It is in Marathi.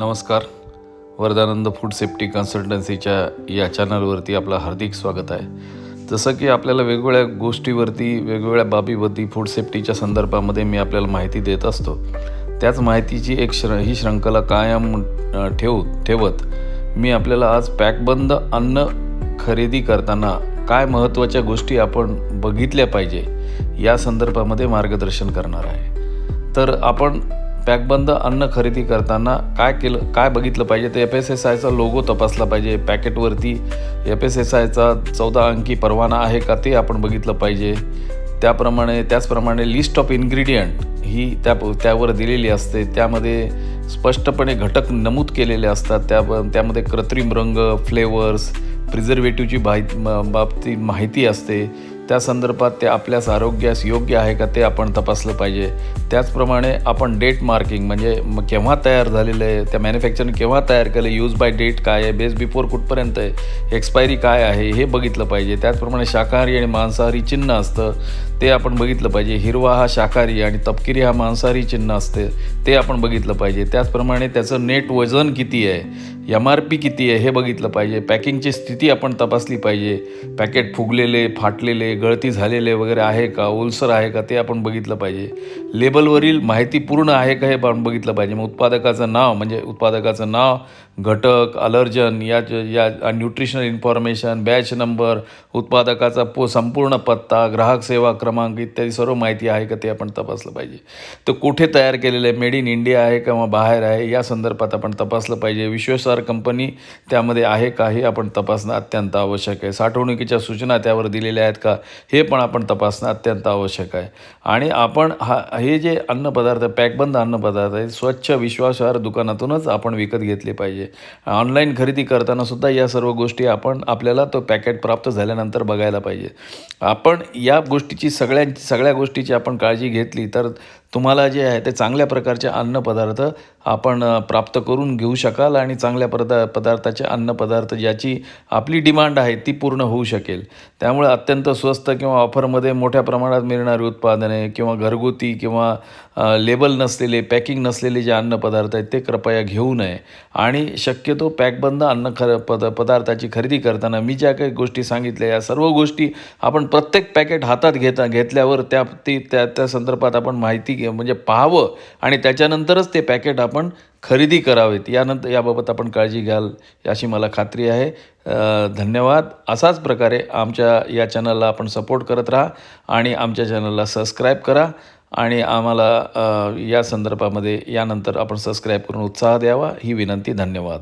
नमस्कार. वरदानंद फूड सेफ्टी कन्सल्टन्सीच्या या चॅनलवरती आपलं हार्दिक स्वागत आहे. जसं की आपल्याला वेगवेगळ्या गोष्टीवरती वेगवेगळ्या बाबीवरती फूड सेफ्टीच्या संदर्भामध्ये मी आपल्याला माहिती देत असतो. त्याच माहितीची ही शृंखला कायम ठेवत मी आपल्याला आज पॅकबंद अन्न खरेदी करताना काय महत्त्वाच्या गोष्टी आपण बघितल्या पाहिजे या संदर्भामध्ये मार्गदर्शन करणार आहे. तर आपण पॅकबंद अन्न खरेदी करताना काय बघितलं पाहिजे तर FSSAIचा लोगो तपासला पाहिजे. पॅकेटवरती FSSAIचा 14 अंकी परवाना आहे का ते आपण बघितलं पाहिजे. त्याचप्रमाणे लिस्ट ऑफ इन्ग्रेडियंट ही त्यावर दिलेली असते. त्यामध्ये स्पष्टपणे घटक नमूद केलेले असतात. त्यामध्ये कृत्रिम रंग, फ्लेवर्स, प्रिझर्वेटिव्हची बाबतीत माहिती असते. त्या संदर्भात ते आपल्यास आरोग्यास योग्य आहे का ते आपण तपासलं पाहिजे. त्याचप्रमाणे आपण डेट मार्किंग म्हणजे केव्हा तयार झालेलं आहे, त्या मॅन्युफॅक्चरने केव्हा तयार केलं, यूज बाय डेट काय आहे, बेस बिफोर कुठपर्यंत आहे, एक्सपायरी काय आहे हे बघितलं पाहिजे. त्याचप्रमाणे शाकाहारी आणि मांसाहारी चिन्ह असतं ते आपण बघितलं पाहिजे. हिरवा हा शाकाहारी आणि तपकिरी हा मांसाहारी चिन्ह असते ते आपण बघितलं पाहिजे. त्याचप्रमाणे त्याचं नेट वजन किती आहे, MRP किती आहे हे बघितलं पाहिजे. पॅकिंगची स्थिती आपण तपासली पाहिजे. पॅकेट फुगलेले, फाटलेले, गळती झालेले वगैरे आहे का, ओलसर आहे का ते आपण बघितलं पाहिजे. लेबलवरील माहिती पूर्ण आहे का हे आपण बघितलं पाहिजे. मग उत्पादकाचं नाव, घटक, अलर्जन या न्यूट्रिशनल इन्फॉर्मेशन, बॅच नंबर, उत्पादकाचा संपूर्ण पत्ता, ग्राहक सेवा क्रमांक इत्यादी सर्व माहिती आहे का ते आपण तपासलं पाहिजे. तर कुठे तयार केलेलं आहे, मेड इन इंडिया आहे किंवा बाहेर आहे या संदर्भात आपण तपासलं पाहिजे. विश्वासार्ह कंपनी त्यामध्ये आहे का हे आपण तपासणं अत्यंत आवश्यक आहे. साठवणुकीच्या सूचना त्यावर दिलेल्या आहेत का हे पण आपण तपासणं अत्यंत आवश्यक आहे. आणि आपण हे जे अन्नपदार्थ, पॅकबंद अन्नपदार्थ आहेत, स्वच्छ विश्वासार्ह दुकानातूनच आपण विकत घेतले पाहिजे. ऑनलाईन खरेदी करताना सुद्धा या सर्व गोष्टी आपल्याला तो पॅकेट प्राप्त झाल्यानंतर बघायला पाहिजे. आपण या गोष्टीची सगळ्या गोष्टीची आपण काळजी घेतली तर तुम्हाला जे आहे ते चांगल्या प्रकारचे अन्नपदार्थ आपण प्राप्त करून घेऊ शकाल आणि चांगल्या पदार्थाचे अन्नपदार्थ ज्याची आपली डिमांड आहे ती पूर्ण होऊ शकेल. त्यामुळे अत्यंत स्वस्त किंवा ऑफरमध्ये मोठ्या प्रमाणात मिळणारी उत्पादने किंवा घरगुती किंवा लेबल नसलेले, पॅकिंग नसलेले जे अन्नपदार्थ आहेत ते कृपया घेऊ नये. आणि शक्यतो पॅकबंद पदार्थाची खरेदी करताना मी ज्या काही गोष्टी सांगितल्या या सर्व गोष्टी आपण प्रत्येक पॅकेट हातात घेतल्यावर त्या संदर्भात आपण माहिती म्हणजे पाहावं आणि त्याच्यानंतरच ते पॅकेट आपण खरेदी करावेत. याबाबत आपण काळजी घ्याल अशी मला खात्री आहे. धन्यवाद. असाच प्रकारे आमच्या या चॅनलला आपण सपोर्ट करत राहा आणि आमच्या चॅनलला सबस्क्राईब करा आणि आम्हाला या संदर्भामध्ये यानंतर आपण सबस्क्राईब करून उत्साह द्यावा ही विनंती. धन्यवाद.